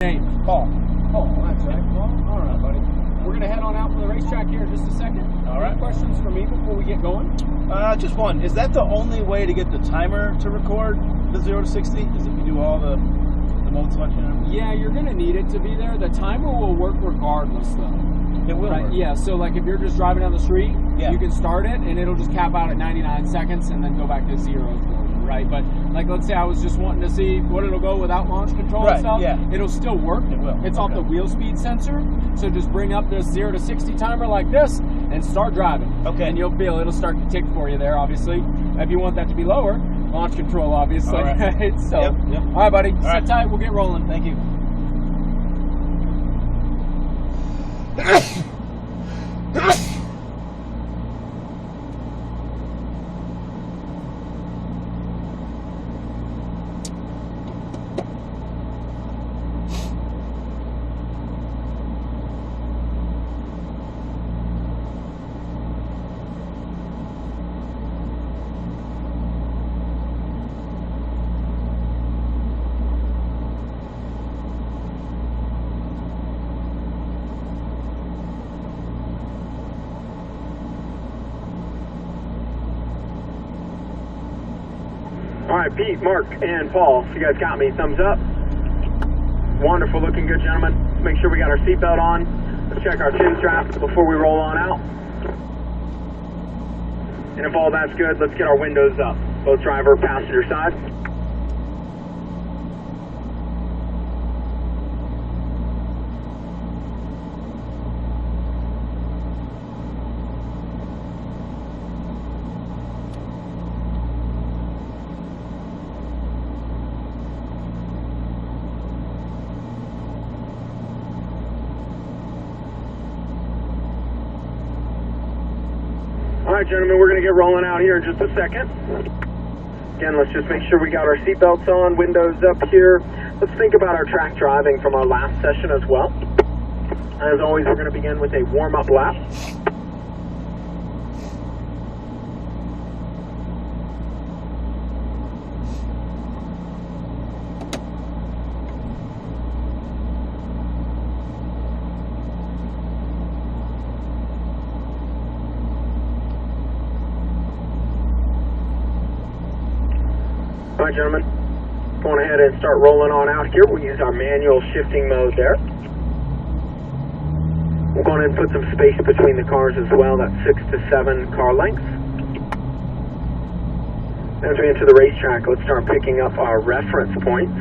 Name? Paul. Paul, that's right. Paul. All right, buddy. We're going to head on out for the racetrack here in just a second. All right. Any questions for me before we get going? Just one. Is that the only way to get the timer to record the 0 to 60? Is if you do all the mode selection? Yeah, you're going to need it to be there. The timer will work regardless, though. It will work. Yeah, so like if you're just driving down the street, Yeah. you can start it and it'll just cap out at 99 seconds and then go back to 0 for you, right? But like let's say I was just wanting to see what it'll go without launch control Right, and stuff. yeah. It'll still work. It will. It's off Okay. the wheel speed sensor. So just bring up this 0 to 60 timer like this and start driving. Okay. And you'll feel it'll start to tick for you there, obviously. If you want that to be lower, launch control, obviously. All right. Right? So, Yep. all right, buddy. Sit right. tight. We'll get rolling. Thank you. All right, Pete, Mark, and Paul, if you guys got me, thumbs up. Wonderful, looking good, gentlemen. Let's make sure we got our seatbelt on. Let's check our chin straps before we roll on out. And if all that's good, let's get our windows up, both driver, passenger side. All right, gentlemen, we're going to get rolling out here in just a second. Again, let's just make sure we got our seatbelts on, windows up here. Let's think about our track driving from our last session as well. As always, we're going to begin with a warm-up lap. All right, gentlemen, going ahead and start rolling on out here. We'll use our manual shifting mode there. We're going to put some space between the cars as well, that's 6 to 7 car lengths. As we enter the racetrack, let's start picking up our reference points.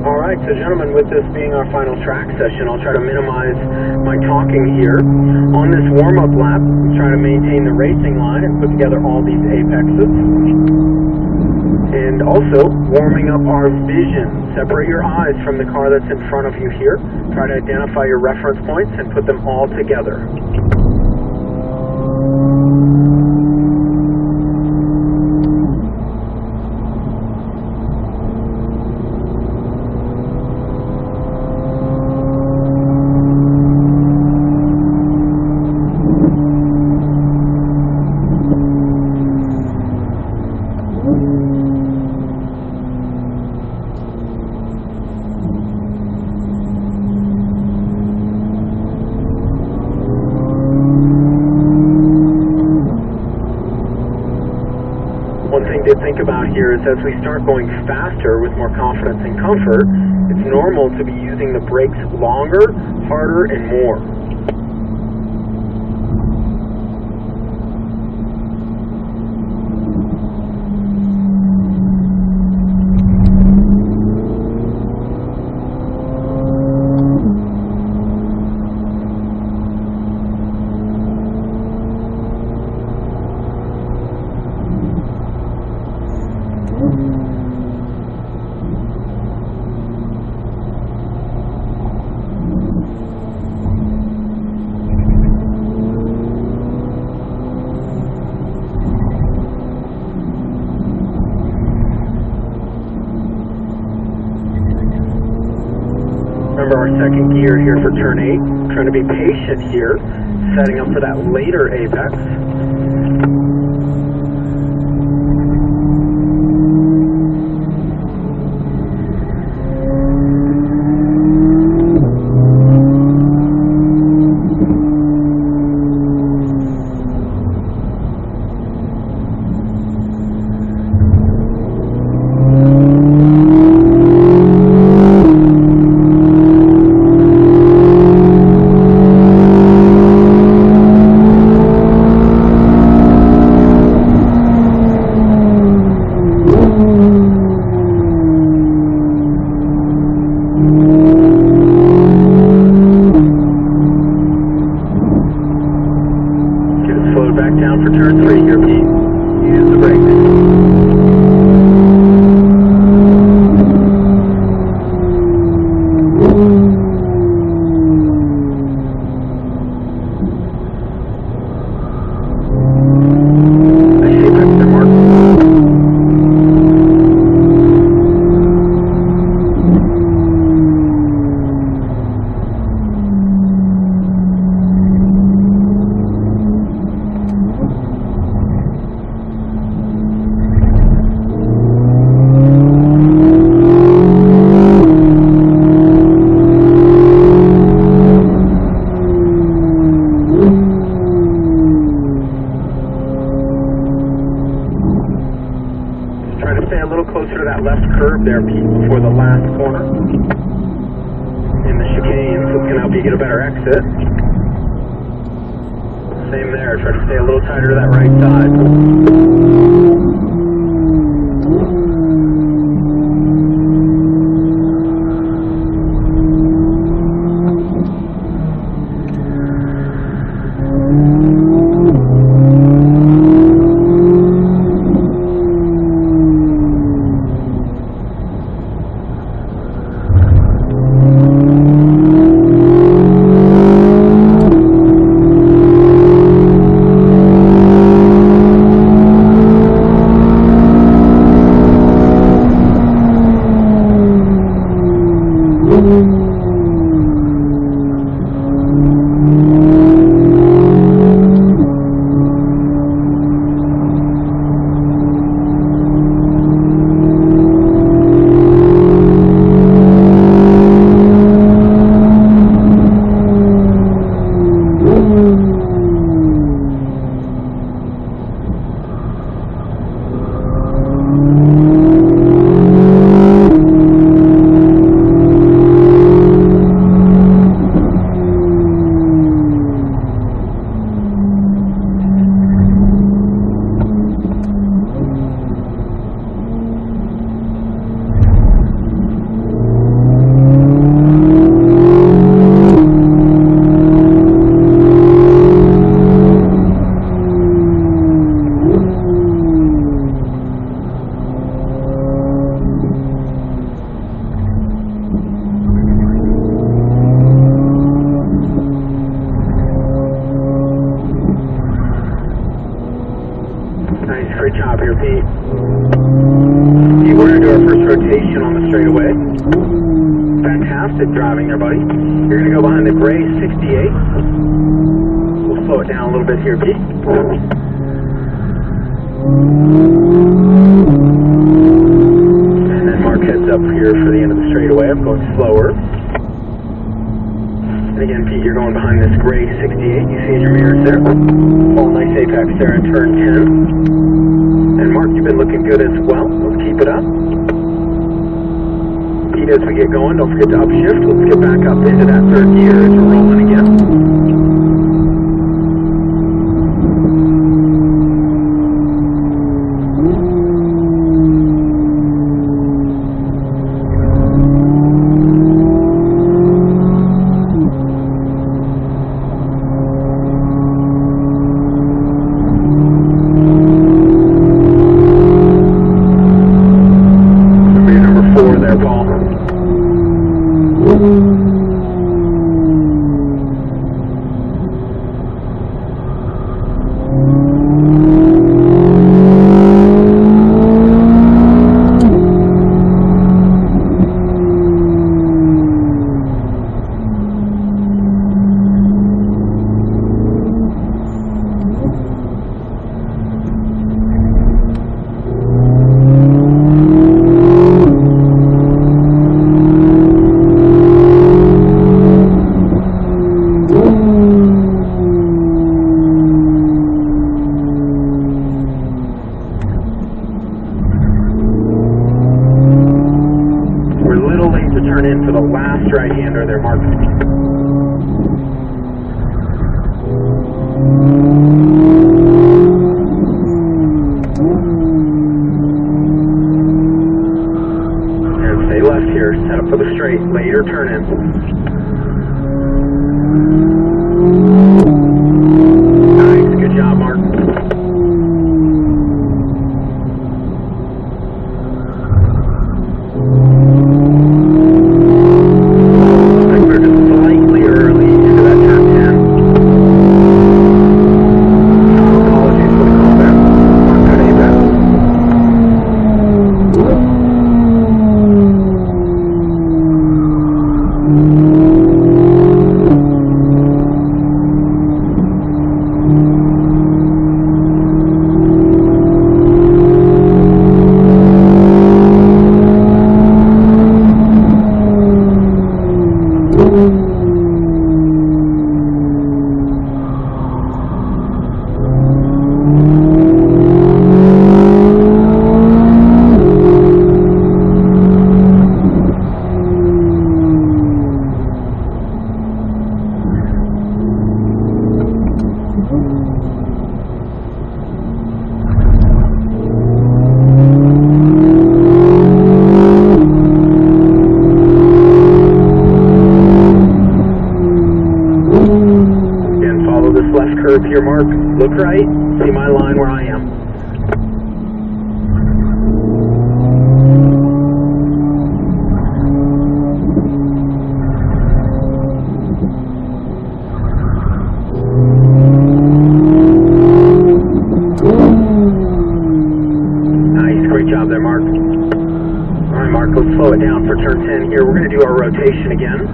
Alright, so gentlemen, with this being our final track session, I'll try to minimize my talking here. On this warm-up lap, we try to maintain the racing line and put together all these apexes. And also, warming up our vision. Separate your eyes from the car that's in front of you here. Try to identify your reference points and put them all together. One thing to think about here is as we start going faster with more confidence and comfort, it's normal to be using the brakes longer, harder, and more. Remember our second gear here for turn 8. Trying to be patient here, setting up for that later apex. Back down for turn 3 here, Pete. Use the brakes. Nice apex there, Mark. Try to stay a little closer to that left curve there, Pete, before the last corner. In the chicane, so it's going to help you get a better exit. Same there, try to stay a little tighter to that right side. Nice, great job here, Pete. Pete, we're going to do our first rotation on the straightaway. Fantastic driving there, buddy. You're going to go behind the gray 68. We'll slow it down a little bit here, Pete. And then Mark heads up here for the end of the straightaway. I'm going slower. And again, Pete, you're going behind this gray 68. You see in your mirrors there. Oh, nice apex there in turn 10. And Mark, you've been looking good as well. Let's keep it up. Pete, as we get going, don't forget to upshift. Let's get back up into that third gear as we're rolling again. here, Mark. And stay left here. Set up for the straight. Later turn in. Nice. Good job, Mark. Curve here, Mark. Look right. See my line where I am. Nice. Great job there, Mark. All right, Mark, let's slow it down for turn 10 here. We're going to do our rotation again.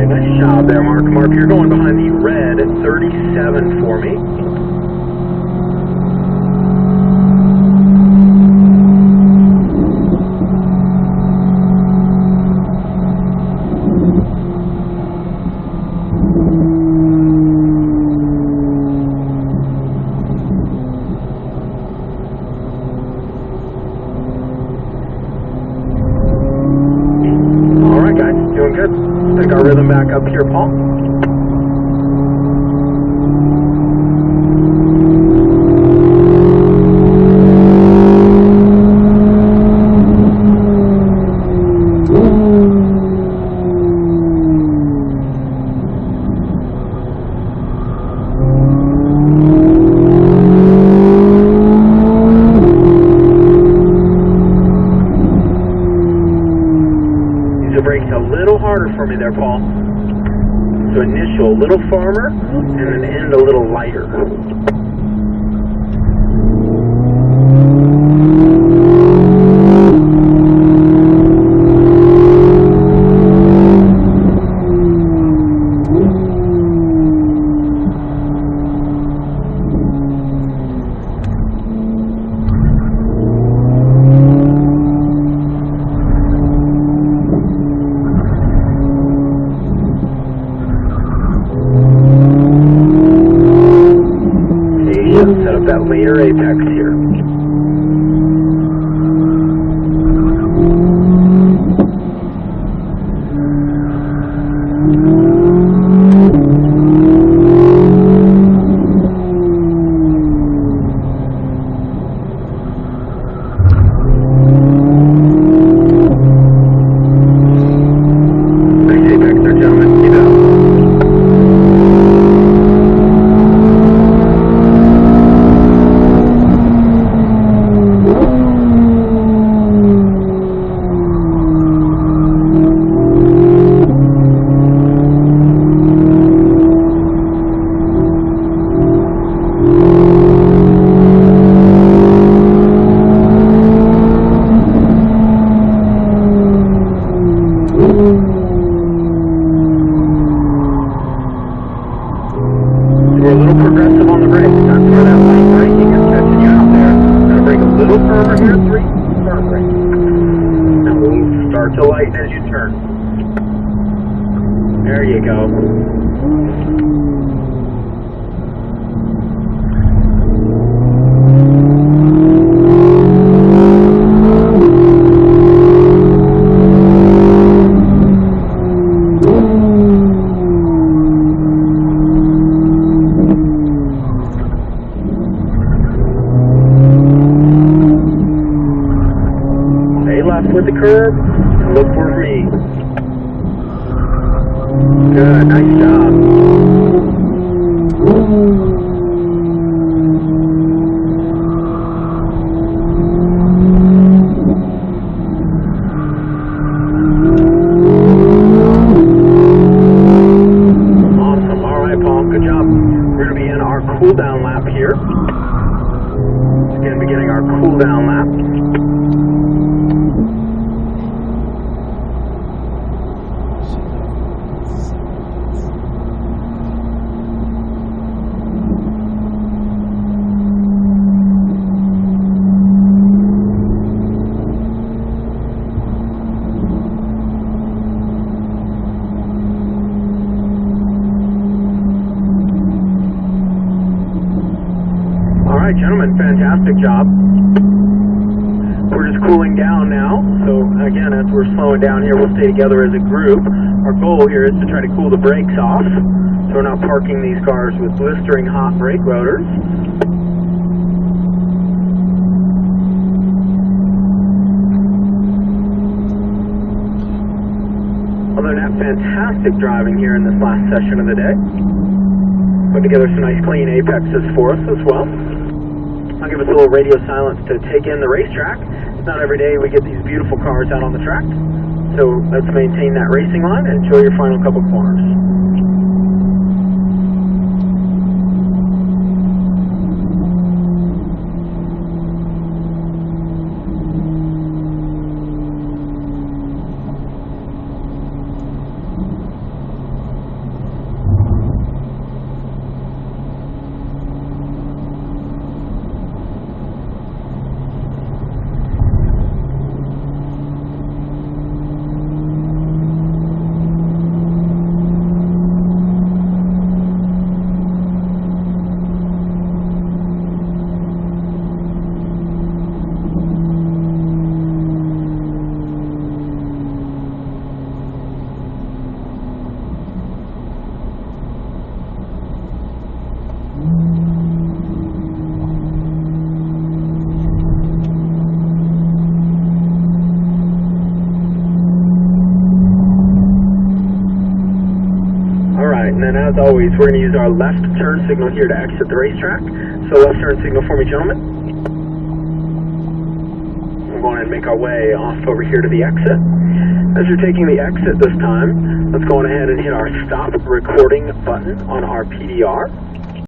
Nice job there, Mark. Mark, you're going behind the red at 37 for me. All right, guys, doing good. Take our rhythm back up here, Paul. The brakes a little harder for me there, Paul. So initial a little firmer, and then end a little lighter. Set up that later apex here. Nice apex there, gentlemen. Keep it up. with the curb and look for me. Good, nice job. Awesome. All right, Paul, good job. We're going to be in our cool down lap here. Again, beginning our cool down lap. All right, gentlemen, fantastic job. We're just cooling down now. So again, as we're slowing down here, we'll stay together as a group. Our goal here is to try to cool the brakes off, so we're not parking these cars with blistering hot brake rotors. Other than that, fantastic driving here in this last session of the day. Put together some nice clean apexes for us as well. I'll give us a little radio silence to take in the racetrack. It's not every day we get these beautiful cars out on the track. So let's maintain that racing line and enjoy your final couple corners. And then as always, we're going to use our left turn signal here to exit the racetrack. So left turn signal for me, gentlemen. We're going to make our way off over here to the exit. As you're taking the exit this time, let's go on ahead and hit our stop recording button on our PDR.